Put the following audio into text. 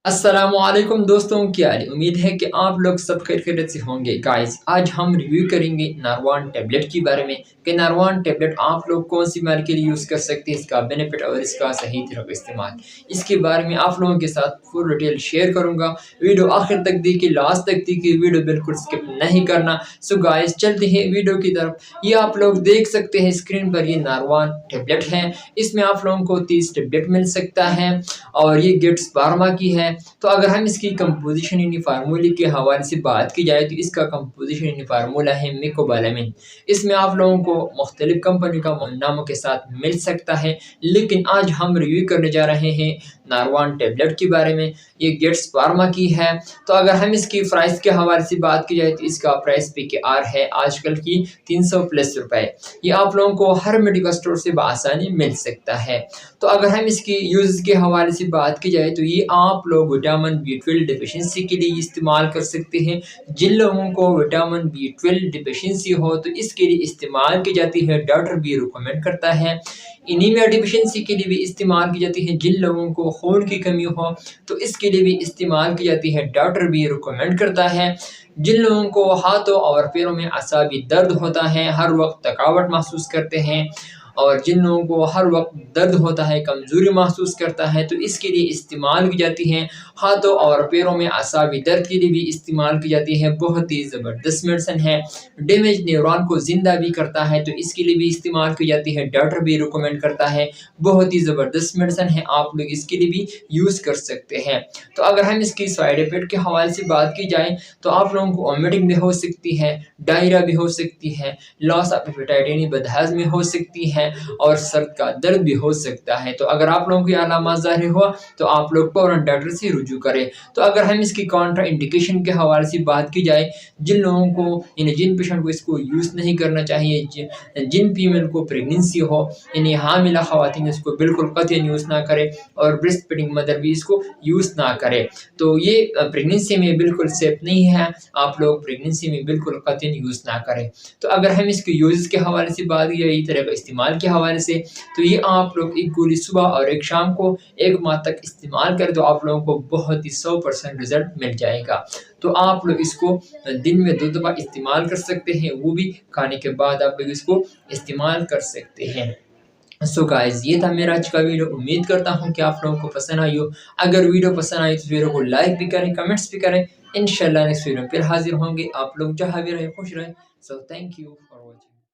السلام علیکم دوستوں، کیا حال ہے؟ امید ہے کہ آپ لوگ سب خیریت سے ہوں گے۔ گائز، آج ہم ریویو کریں گے ناروان ٹیبلٹ کے بارے میں کہ ناروان ٹیبلٹ آپ لوگ کون سی بیماری کے لیے یوز کر سکتے ہیں، اس کا بینیفٹ اور اس کا صحیح طرح کا استعمال، اس کے بارے میں آپ لوگوں کے ساتھ فل ڈیٹیل شیئر کروں گا۔ ویڈیو آخر تک دیکھیے، لاسٹ تک دیکھیے، ویڈیو بالکل اسکپ نہیں کرنا۔ سو گائز، چلتے ہیں ویڈیو کی طرف۔ یہ آپ لوگ دیکھ سکتے ہیں اسکرین پر، یہ ناروان ٹیبلٹ ہے۔ اس میں آپ لوگوں کو 30 ٹیبلٹ مل سکتا ہے اور یہ گٹس فارما کی ہے۔ تو اگر ہم اس کی کمپوزیشن یعنی فارمولے کے حوالے سے بات کی جائے تو اس کا کمپوزیشن یعنی فارمولہ ہے میکوبالامین۔ اس میں آپ لوگوں کو مختلف کمپنی کا ناموں کے ساتھ مل سکتا ہے، لیکن آج ہم ریویو کرنے جا رہے ہیں ناروان ٹیبلٹ کے بارے میں۔ یہ گٹس فارما کی ہے۔ تو اگر ہم اس کی پرائس کے حوالے سے بات کی جائے تو اس کا پرائس PKR ہے آج کل کی 300+ روپے۔ یہ آپ لوگوں کو ہر میڈیکل اسٹور سے بآسانی مل سکتا ہے۔ تو اگر ہم اس کی یوز کے حوالے سے بات کی جائے تو یہ آپ لوگ وٹامن B12 ڈیفیشنسی کے لیے استعمال کر سکتے ہیں۔ جن لوگوں کو وٹامن B12 ڈیفیشنسی ہو تو اس کے لیے استعمال کی جاتی ہے، ڈاکٹر بھی ریکمینڈ کرتا ہے۔ انیمیا ڈیفیشنسی کے لیے بھی استعمال کی جاتی ہے۔ جن لوگوں کو خون کی کمی ہو تو اس کے لیے بھی استعمال کی جاتی ہے، ڈاکٹر بھی ریکمینڈ کرتا ہے۔ جن لوگوں کو ہاتھوں اور پیروں میں اعصابی درد ہوتا ہے، ہر وقت تھکاوٹ محسوس کرتے ہیں، اور جن لوگوں کو ہر وقت درد ہوتا ہے، کمزوری محسوس کرتا ہے، تو اس کے لیے استعمال کی جاتی ہے۔ ہاتھوں اور پیروں میں اعصابی درد کے لیے بھی استعمال کی جاتی ہے۔ بہت ہی زبردست میڈیسن ہے۔ ڈیمیج نیورون کو زندہ بھی کرتا ہے تو اس کے لیے بھی استعمال کی جاتی ہے، ڈاکٹر بھی ریکمینڈ کرتا ہے۔ بہت ہی زبردست میڈیسن ہے، آپ لوگ اس کے لیے بھی یوز کر سکتے ہیں۔ تو اگر ہم اس کی سائیڈ ایفیکٹ کے حوالے سے بات کی جائے تو آپ لوگوں کو وومیٹنگ بھی ہو سکتی ہے، ڈائریا بھی ہو سکتی ہے، لاس آف ایپیٹائٹ یعنی بدہضمی ہو سکتی ہے، اور سر کا درد بھی ہو سکتا ہے۔ تو اگر آپ لوگوں کو یہ علامات ظاہر ہوا تو آپ لوگ فوراً ڈاکٹر سے رجوع کریں۔ تو اگر ہم اس کی کانٹرا انڈیکیشن کے حوالے سے بات کی جائے، جن لوگوں کو یعنی جن پیشنٹ کو اس کو یوز نہیں کرنا چاہیے، جن فیمیل کو پریگننسی ہو یعنی حاملہ خواتین اس کو بالکل قطعی یوز نہ کرے، اور بریسٹ فیڈنگ مدر بھی اس کو یوز نہ کرے۔ تو یہ پریگننسی میں بالکل سیف نہیں ہے، آپ لوگ پریگننسی میں بالکل قطعی یوز نہ کریں۔ تو اگر ہم اس کی یوز کے حوالے سے بات کی جائے، اس طرح کا استعمال کے حوالے سے، تو یہ آپ لوگ ایک گولی صبح اور ایک شام کو 1 ماہ تک استعمال کریں تو آپ لوگوں کو بہت ہی 100% رزلٹ مل جائے گا۔ تو آپ لوگ اس کو دن میں 2 دفعہ استعمال کر سکتے ہیں، وہ بھی کھانے کے بعد آپ لوگ اس کو استعمال کر سکتے ہیں۔ سو گائز، یہ تھا میرا آج کا ویڈیو۔ امید کرتا ہوں کہ آپ لوگوں کو پسند آئی ہو۔ اگر ویڈیو پسند آئی تو ویڈیو کو لائک بھی کریں، کمنٹس بھی کریں۔ انشاءاللہ نیکسٹ ویڈیو پھر حاضر ہوں گے۔ آپ لوگ جہاں بھی رہیں خوش رہیں۔ So thank you.